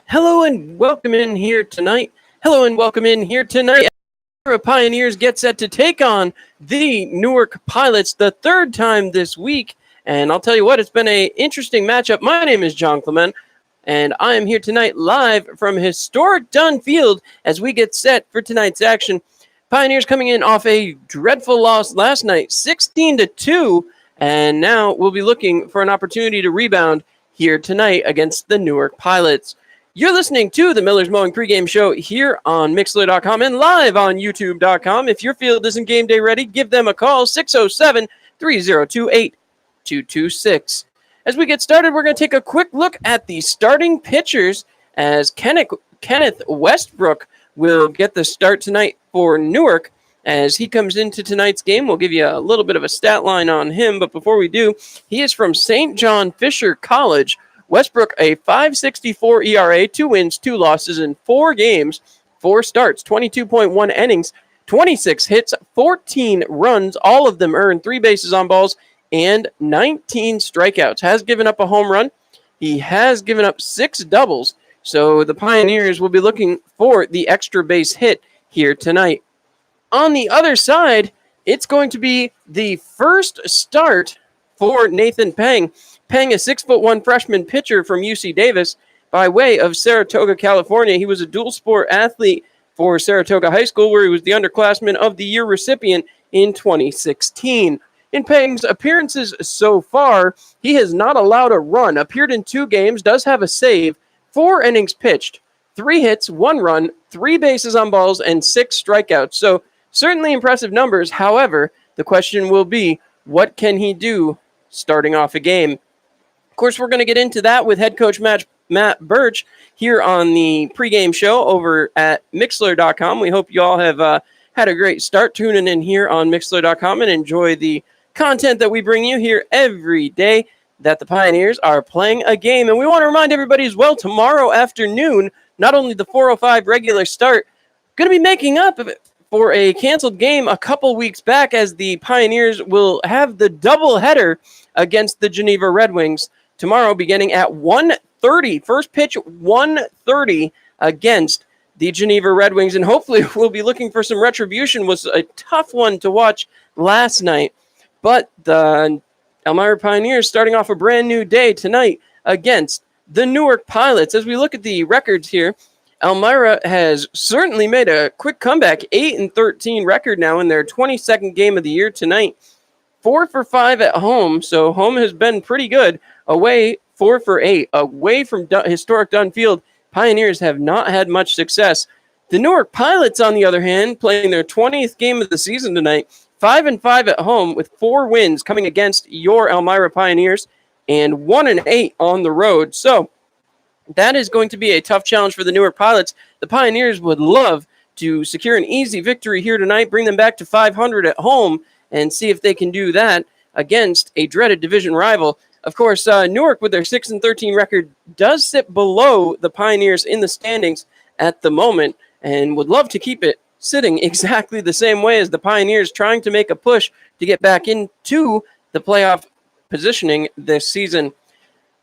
Hello and welcome in here tonight. Hello and welcome in here tonight. The Pioneers get set to take on the Newark Pilots the third time this week. And I'll tell you what, it's been an interesting matchup. My name is John Clement, and I am here tonight live from historic Dunn Field as we get set for tonight's action. Pioneers coming in off a dreadful loss last night, 16-2, and now we'll be looking for an opportunity to rebound here tonight against the Newark Pilots. You're listening to the Miller's Mowing pregame show here on Mixler.com and live on YouTube.com. If your field isn't game day ready, give them a call, 607-3028-226. As we get started, we're going to take a quick look at the starting pitchers as Kenneth Westbrook will get the start tonight for Newark. As he comes into tonight's game, we'll give you a little bit of a stat line on him. But before we do, he is from St. John Fisher College. Westbrook, a 5.64 ERA, 2 wins, 2 losses in 4 games, 4 starts, 22.1 innings, 26 hits, 14 runs, all of them earned, 3 bases on balls, and 19 strikeouts. Has given up a home run. He has given up 6 doubles. So the Pioneers will be looking for the extra base hit here tonight. On the other side, it's going to be the first start for Nathan Peng. Peng, a 6'1" freshman pitcher from UC Davis by way of Saratoga, California. He was a dual sport athlete for Saratoga High School, where he was the underclassman of the year recipient in 2016. In Peng's appearances so far, he has not allowed a run, appeared in 2 games, does have a save, 4 innings pitched, 3 hits, 1 run, 3 bases on balls, and 6 strikeouts. So certainly impressive numbers. However, the question will be, what can he do starting off a game? Of course, we're going to get into that with head coach Matt Birch here on the pregame show over at Mixler.com. We hope you all have had a great start tuning in here on Mixler.com and enjoy the content that we bring you here every day that the Pioneers are playing a game. And we want to remind everybody as well, tomorrow afternoon, not only the 4:05 regular start, going to be making up for a canceled game a couple weeks back, as the Pioneers will have the doubleheader against the Geneva Red Wings tomorrow beginning at 1:30. First pitch, 1:30 against the Geneva Red Wings. And hopefully we'll be looking for some retribution. It was a tough one to watch last night. But the Elmira Pioneers starting off a brand new day tonight against the Newark Pilots. As we look at the records here, Elmira has certainly made a quick comeback, 8-13 record now in their 22nd game of the year tonight. 4 for 5 at home, so home has been pretty good. Away, 4 for 8. Away from historic Dunn Field, Pioneers have not had much success. The Newark Pilots, on the other hand, playing their 20th game of the season tonight, 5-5 at home with 4 wins coming against your Elmira Pioneers and 1-8 on the road. So that is going to be a tough challenge for the Newark Pilots. The Pioneers would love to secure an easy victory here tonight, bring them back to 500 at home, and see if they can do that against a dreaded division rival. Of course, Newark, with their 6-13 record, does sit below the Pioneers in the standings at the moment and would love to keep it sitting exactly the same way as the Pioneers, trying to make a push to get back into the playoff positioning this season.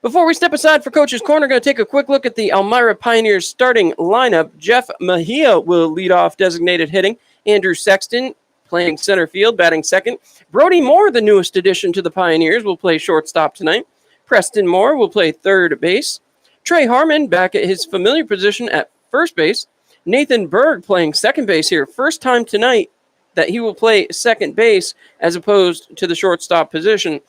Before we step aside for Coach's Corner, going to take a quick look at the Elmira Pioneers starting lineup. Jeff Mejia will lead off designated hitting. Andrew Sexton playing center field, batting second. Brody Moore, the newest addition to the Pioneers, will play shortstop tonight. Preston Moore will play third base. Trey Harmon back at his familiar position at first base. Nathan Berg playing second base here. First time tonight that he will play second base as opposed to the shortstop position.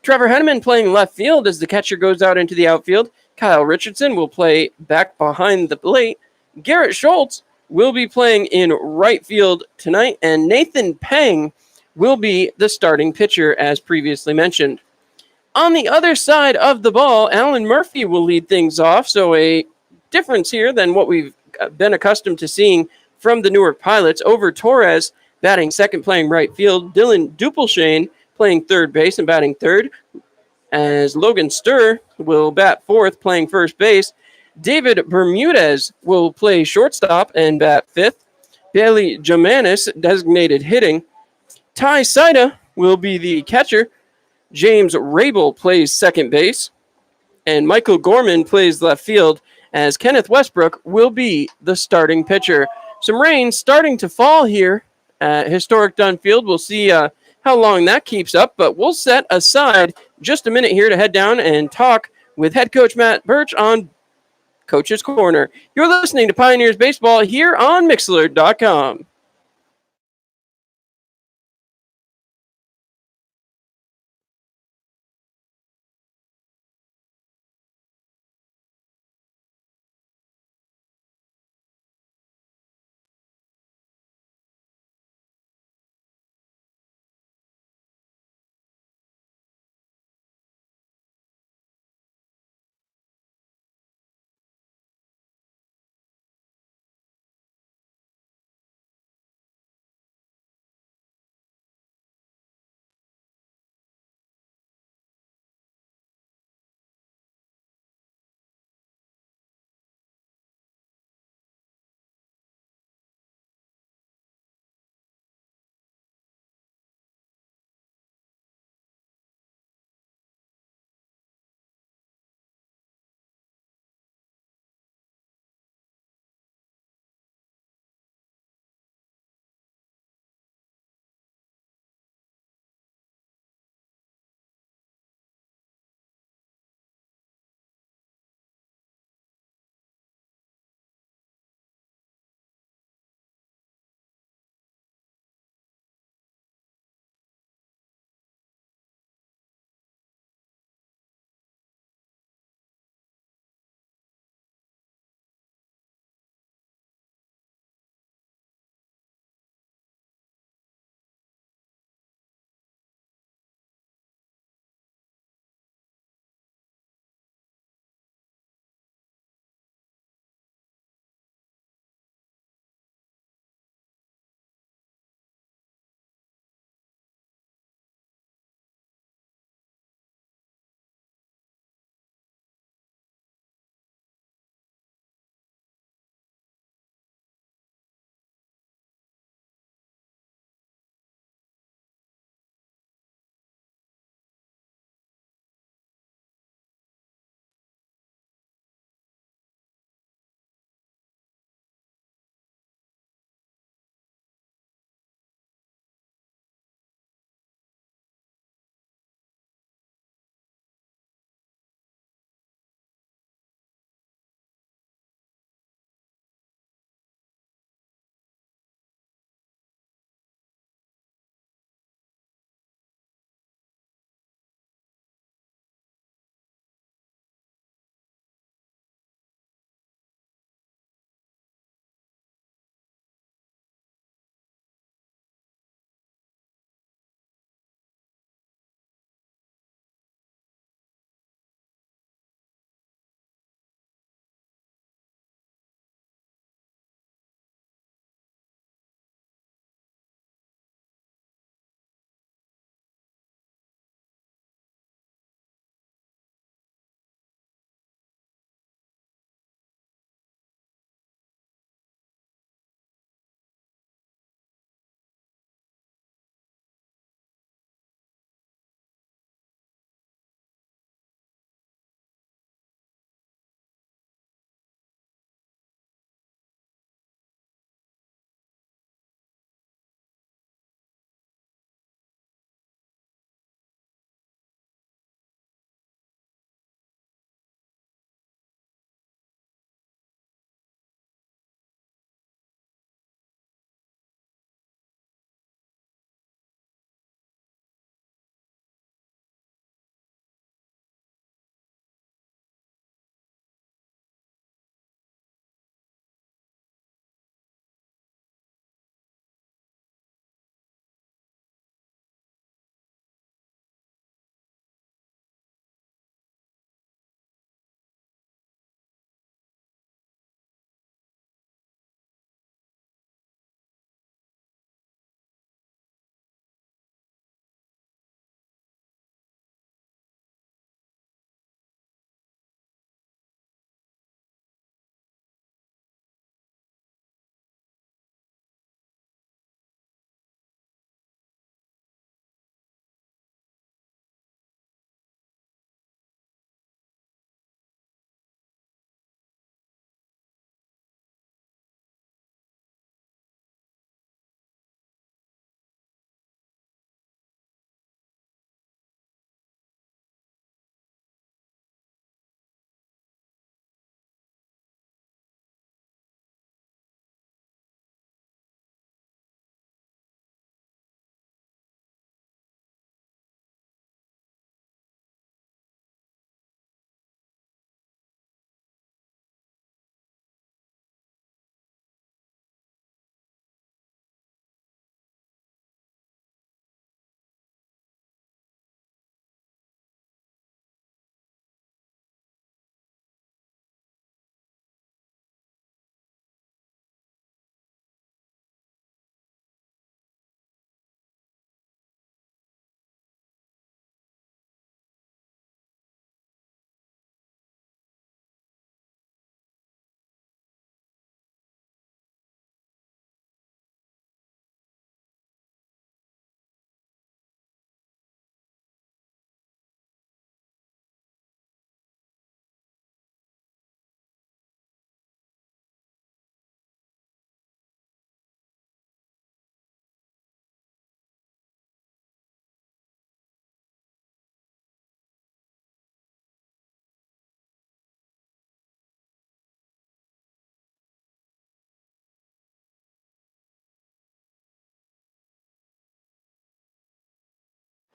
Trevor Henneman playing left field as the catcher goes out into the outfield. Kyle Richardson will play back behind the plate. Garrett Schultz will be playing in right field tonight. And Nathan Peng will be the starting pitcher, as previously mentioned. On the other side of the ball, Alan Murphy will lead things off. So a difference here than what we've been accustomed to seeing from the Newark Pilots. Over Torres batting second, playing right field. Dylan Dupelshane playing third base and batting third, as Logan Sturr will bat fourth, playing first base. David Bermudez will play shortstop and bat fifth. Bailey Jamanis designated hitting. Ty Saida will be the catcher. James Rabel plays second base. And Michael Gorman plays left field. as Kenneth Westbrook will be the starting pitcher. Some rain starting to fall here at historic Dunfield. We'll see how long that keeps up, but we'll set aside just a minute here to head down and talk with head coach Matt Birch on Coach's Corner. You're listening to Pioneers Baseball here on Mixlr.com.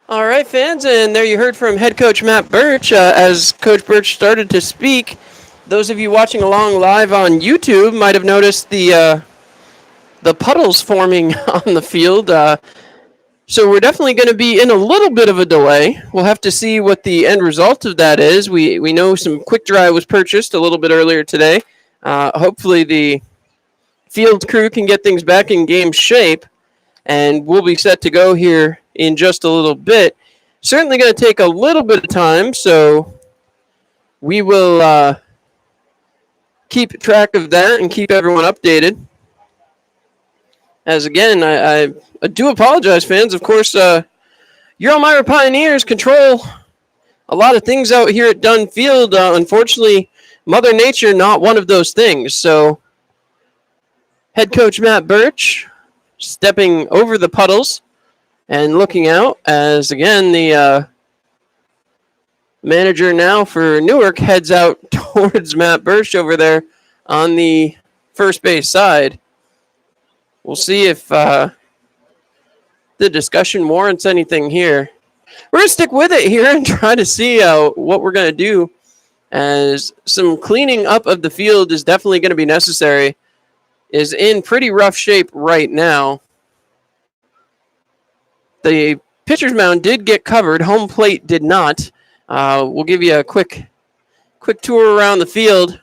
All right, fans, and there you heard from head coach Matt Birch. As Coach Birch started to speak, those of you watching along live on YouTube might have noticed the puddles forming on the field. So we're definitely going to be in a little bit of a delay. We'll have to see what the end result of that is. We know some quick dry was purchased a little bit earlier today. Hopefully the field crew can get things back in game shape, and we'll be set to go here in just a little bit. Certainly going to take a little bit of time, so we will keep track of that and keep everyone updated. As again, I do apologize, fans. Of course, your Elmira Pioneers control a lot of things out here at Dunn Field. Unfortunately, Mother Nature not one of those things. So, head coach Matt Birch stepping over the puddles and looking out as, again, the manager now for Newark heads out towards Matt Birch over there on the first base side. We'll see if the discussion warrants anything here. We're going to stick with it here and try to see what we're going to do, as some cleaning up of the field is definitely going to be necessary. Is in pretty rough shape right now. The pitcher's mound did get covered. Home plate did not. We'll give you a quick tour around the field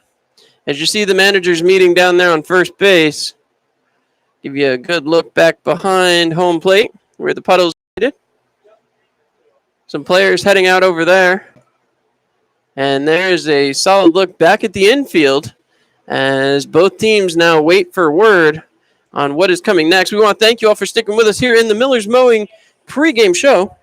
as you see the managers meeting down there on first base. Give you a good look back behind home plate where the puddles needed. Some players heading out over there. And there's a solid look back at the infield as both teams now wait for word on what is coming next. We want to thank you all for sticking with us here in the Miller's Mowing pregame show.